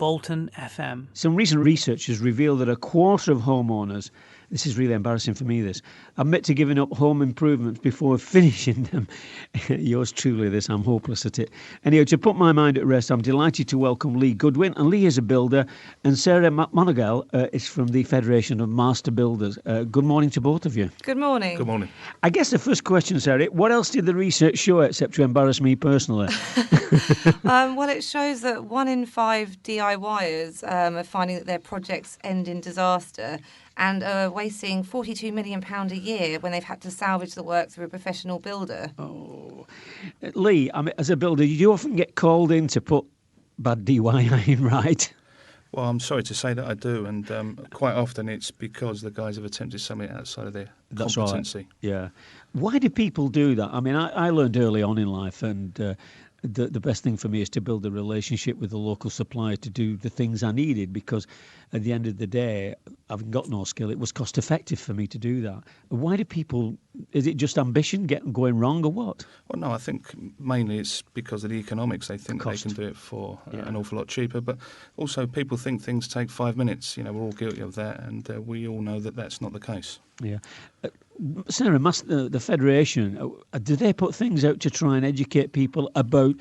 Bolton FM. Some recent research has revealed that a quarter of homeowners, this is really embarrassing for me, this, admit to giving up home improvements before finishing them. Yours truly, this, I'm hopeless at it. Anyway, to put my mind at rest, I'm delighted to welcome Lee Goodwin. And Lee is a builder, and Sarah McMonagle is from the Federation of Master Builders. Good morning to both of you. Good morning. Good morning. I guess the first question, Sarah, what else did the research show except to embarrass me personally? Well, it shows that 1 in 5 DIYers are finding that their projects end in disaster and are wasting £42 million a year when they've had to salvage the work through a professional builder. Oh, Lee, I mean, as a builder, you often get called in to put bad DIY right? Well, I'm sorry to say that I do, and quite often it's because the guys have attempted something outside of their competency. Right. Yeah. Why do people do that? I mean, I learned early on in life, and the best thing for me is to build a relationship with the local supplier to do the things I needed, because at the end of the day, I've got no skill. It was cost effective for me to do that. Why do people, is it just ambition going wrong or what? Well, no, I think mainly it's because of the economics. They think they can do it for an awful lot cheaper, but also people think things take 5 minutes. You know, we're all guilty of that, and we all know that that's not the case. Yeah. Sarah, the Federation, do they put things out to try and educate people about,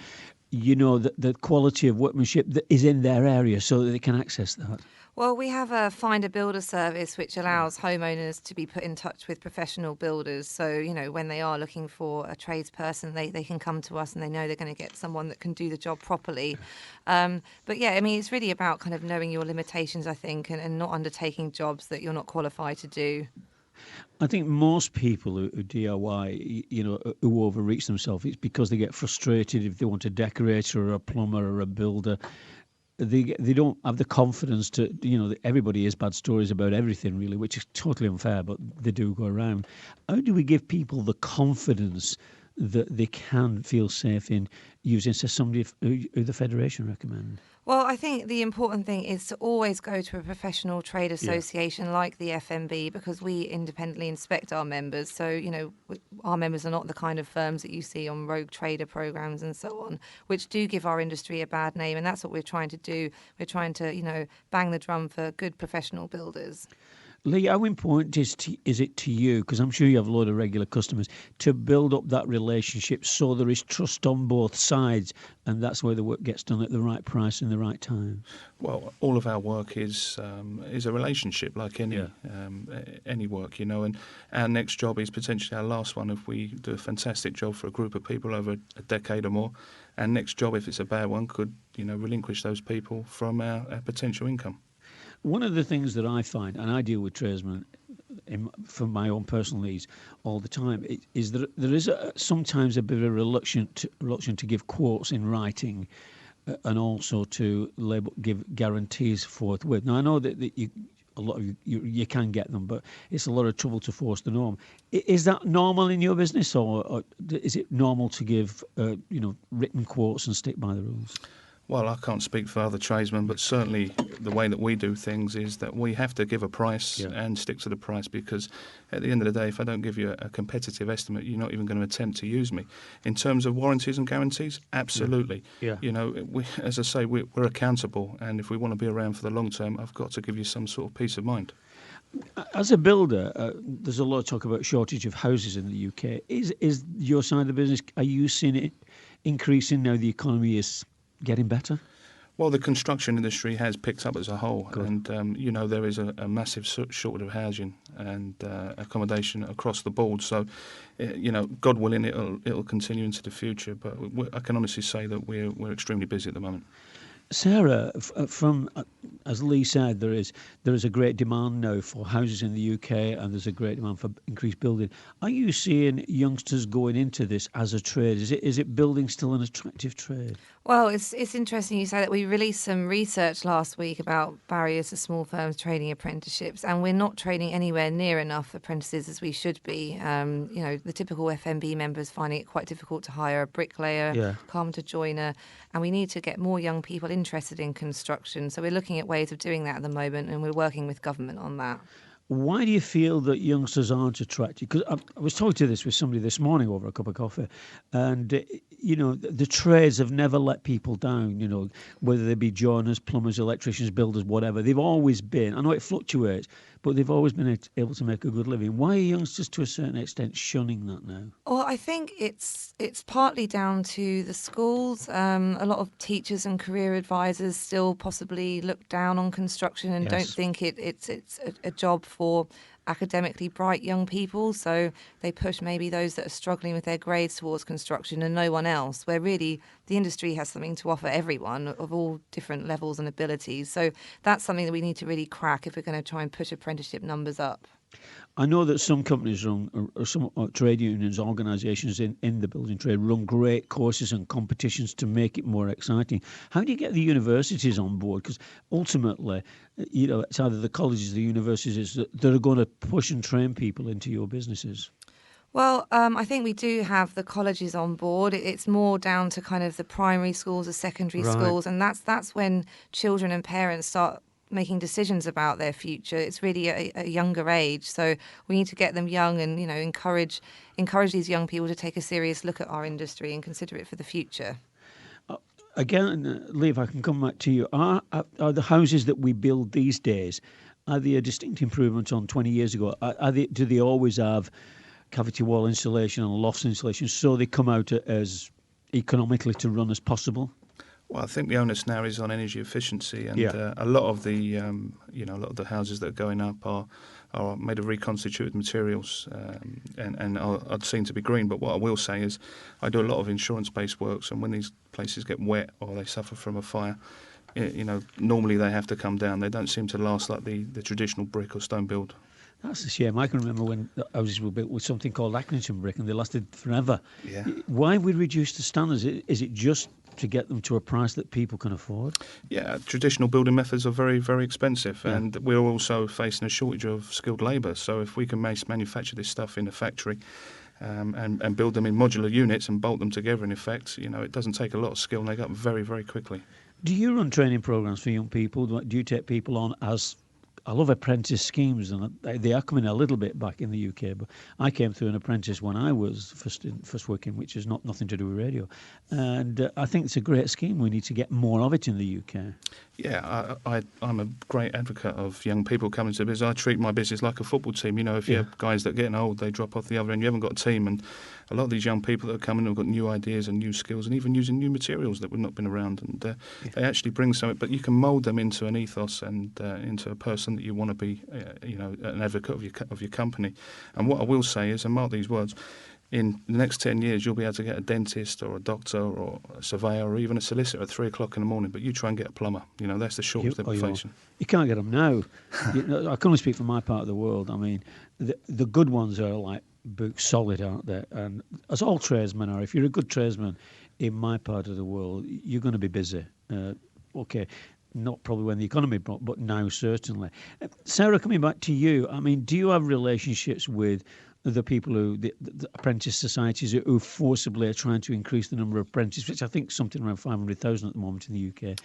you know, the quality of workmanship that is in their area so that they can access that? Well, we have a Find a Builder service which allows homeowners to be put in touch with professional builders. So, you know, when they are looking for a tradesperson, they can come to us and they know they're going to get someone that can do the job properly. But yeah, I mean, it's really about kind of knowing your limitations, I think, and not undertaking jobs that you're not qualified to do. I think most people who DIY, you know, who overreach themselves, it's because they get frustrated if they want a decorator or a plumber or a builder. They don't have the confidence to, you know, everybody has bad stories about everything really, which is totally unfair, but they do go around. How do we give people the confidence that they can feel safe in using, say, somebody who the Federation recommend? Well, I think the important thing is to always go to a professional trade association like the FMB, because we independently inspect our members. So, you know, our members are not the kind of firms that you see on rogue trader programs and so on, which do give our industry a bad name. And that's what we're trying to do. We're trying to, you know, bang the drum for good professional builders. Lee, how important is it to you, because I'm sure you have a lot of regular customers, to build up that relationship so there is trust on both sides and that's where the work gets done at the right price and the right time? Well, all of our work is a relationship like any work, you know, and our next job is potentially our last one if we do a fantastic job for a group of people over a decade or more. Our next job, if it's a bad one, could, you know, relinquish those people from our potential income. One of the things that I find, and I deal with tradesmen for my own personal needs all the time, is that there is sometimes a bit of a reluctation to give quotes in writing and also to give guarantees forthwith. Now, I know that a lot of you can get them, but it's a lot of trouble to force the norm. Is that normal in your business, or is it normal to give written quotes and stick by the rules? Well, I can't speak for other tradesmen, but certainly the way that we do things is that we have to give a price and stick to the price, because at the end of the day, if I don't give you a competitive estimate, you're not even going to attempt to use me. In terms of warranties and guarantees, absolutely. Yeah. You know, as I say, we're accountable, and if we want to be around for the long term, I've got to give you some sort of peace of mind. As a builder, there's a lot of talk about shortage of houses in the UK. Is your side of the business, are you seeing it increasing now the economy is getting better? Well, the construction industry has picked up as a whole. Good. And, you know, there is a massive shortage of housing and accommodation across the board. So, you know, God willing, it'll continue into the future. But I can honestly say that we're extremely busy at the moment. Sarah, as Lee said, there is a great demand now for houses in the UK, and there's a great demand for increased building. Are you seeing youngsters going into this as a trade? Is it building still an attractive trade? Well, it's interesting you say that. We released some research last week about barriers to small firms trading apprenticeships, and we're not trading anywhere near enough apprentices as we should be. You know, the typical FMB members finding it quite difficult to hire a bricklayer, carpenter joiner, and we need to get more young people interested in construction. So we're looking at ways of doing that at the moment, and we're working with government on that. Why do you feel that youngsters aren't attracted? Because I was talking to this with somebody this morning over a cup of coffee, and the trades have never let people down. Whether they be joiners, plumbers, electricians, builders, whatever, they've always been. I know it fluctuates, but they've always been able to make a good living. Why are youngsters, to a certain extent, shunning that now? Well, I think it's partly down to the schools. A lot of teachers and career advisors still possibly look down on construction and don't think it's a job for academically bright young people. So they push maybe those that are struggling with their grades towards construction and no one else, where really the industry has something to offer everyone of all different levels and abilities. So that's something that we need to really crack if we're going to try and push apprenticeship numbers up. I know that some companies run, or some trade unions, organisations in the building trade run great courses and competitions to make it more exciting. How do you get the universities on board? Because ultimately, it's either the colleges or the universities that are going to push and train people into your businesses. Well, I think we do have the colleges on board. It's more down to kind of the primary schools, the secondary schools, and that's when children and parents start making decisions about their future. It's really a younger age, so we need to get them young and encourage these young people to take a serious look at our industry and consider it for the future. Again, Lee, if I can come back to you, are the houses that we build these days, are they a distinct improvement on 20 years ago? Do they always have cavity wall insulation and loft insulation, so they come out as economically to run as possible? Well, I think the onus now is on energy efficiency, and a lot of the a lot of the houses that are going up are made of reconstituted materials, and are seen to be green. But what I will say is, I do a lot of insurance-based works, and when these places get wet or they suffer from a fire, normally they have to come down. They don't seem to last like the traditional brick or stone build. That's a shame. I can remember when houses were built with something called Accrington brick, and they lasted forever. Yeah. Why have we reduced the standards? Is it just to get them to a price that people can afford? Yeah, traditional building methods are very, very expensive, and we're also facing a shortage of skilled labour. So if we can manufacture this stuff in a factory and build them in modular units and bolt them together, in effect, it doesn't take a lot of skill, and they go up very, very quickly. Do you run training programmes for young people? Do you take people on as... I love apprentice schemes, and they are coming a little bit back in the UK. But I came through an apprentice when I was first working, which is nothing to do with radio. And I think it's a great scheme. We need to get more of it in the UK. Yeah, I'm a great advocate of young people coming to the business. I treat my business like a football team. If you have guys that are getting old, they drop off the other end. You haven't got a team, and a lot of these young people that are coming have got new ideas and new skills, and even using new materials that would not been around. And they actually bring something, but you can mould them into an ethos and into a person that you want to be, an advocate of your company. And what I will say is, and mark these words, in the next 10 years, you'll be able to get a dentist or a doctor or a surveyor or even a solicitor at 3 o'clock in the morning, but you try and get a plumber. That's the shortage that we're facing. You can't get them now. I can only speak for my part of the world. I mean, the good ones are like book solid, aren't they? And as all tradesmen are, if you're a good tradesman in my part of the world, you're going to be busy. Okay. Not probably when the economy brought, but now certainly. Sarah, coming back to you, I mean, do you have relationships with the people the apprentice societies who forcibly are trying to increase the number of apprentices, which I think something around 500,000 at the moment in the UK,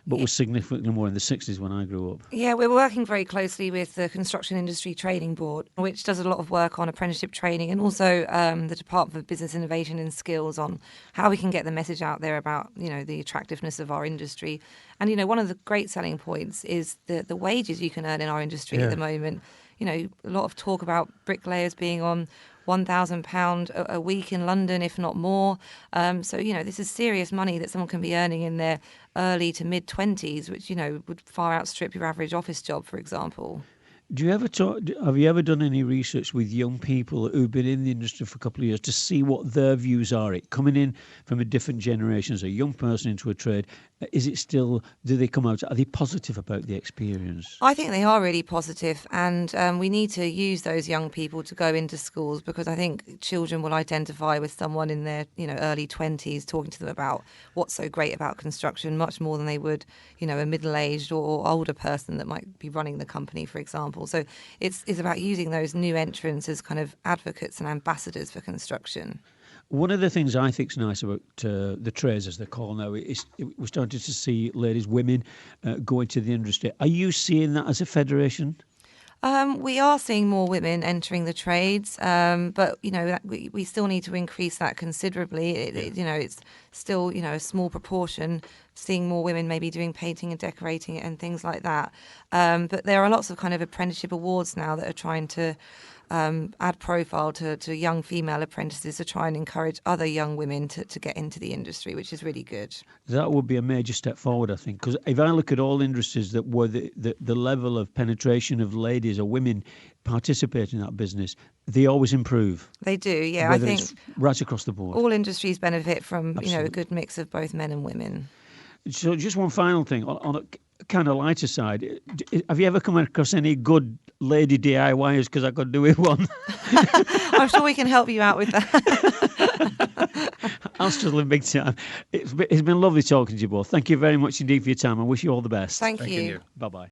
but was significantly more in the 60s when I grew up? Yeah, we're working very closely with the Construction Industry Training Board, which does a lot of work on apprenticeship training, and also the Department of Business Innovation and Skills on how we can get the message out there about, the attractiveness of our industry. And, one of the great selling points is the wages you can earn in our industry at the moment. A lot of talk about bricklayers being on £1,000 a week in London, if not more. So, this is serious money that someone can be earning in their early to mid-20s, which, would far outstrip your average office job, for example. Have you ever done any research with young people who've been in the industry for a couple of years to see what their views are? Coming in from a different generation as a young person into a trade, is it still, do they come out, are they positive about the experience? I think they are really positive, and we need to use those young people to go into schools, because I think children will identify with someone in their early 20s talking to them about what's so great about construction much more than they would a middle-aged or older person that might be running the company, for example. So it's about using those new entrants as kind of advocates and ambassadors for construction. One of the things I think is nice about the trades, as they're called now, is we're starting to see women go into the industry. Are you seeing that as a federation? We are seeing more women entering the trades, but we still need to increase that considerably. It's still a small proportion. Seeing more women maybe doing painting and decorating and things like that. But there are lots of kind of apprenticeship awards now that are trying to add profile to young female apprentices to try and encourage other young women to get into the industry, which is really good. That would be a major step forward, I think, because if I look at all industries that were the level of penetration of ladies or women participating in that business, they always improve. They do, yeah. Whether I think it's right across the board. All industries benefit from Absolutely. a good mix of both men and women. So just one final thing, on a kind of lighter side, have you ever come across any good lady DIYers? Because I could do with one. I'm sure we can help you out with that. I'm struggling big time. It's been lovely talking to you both. Thank you very much indeed for your time. I wish you all the best. Thank you. Bye-bye.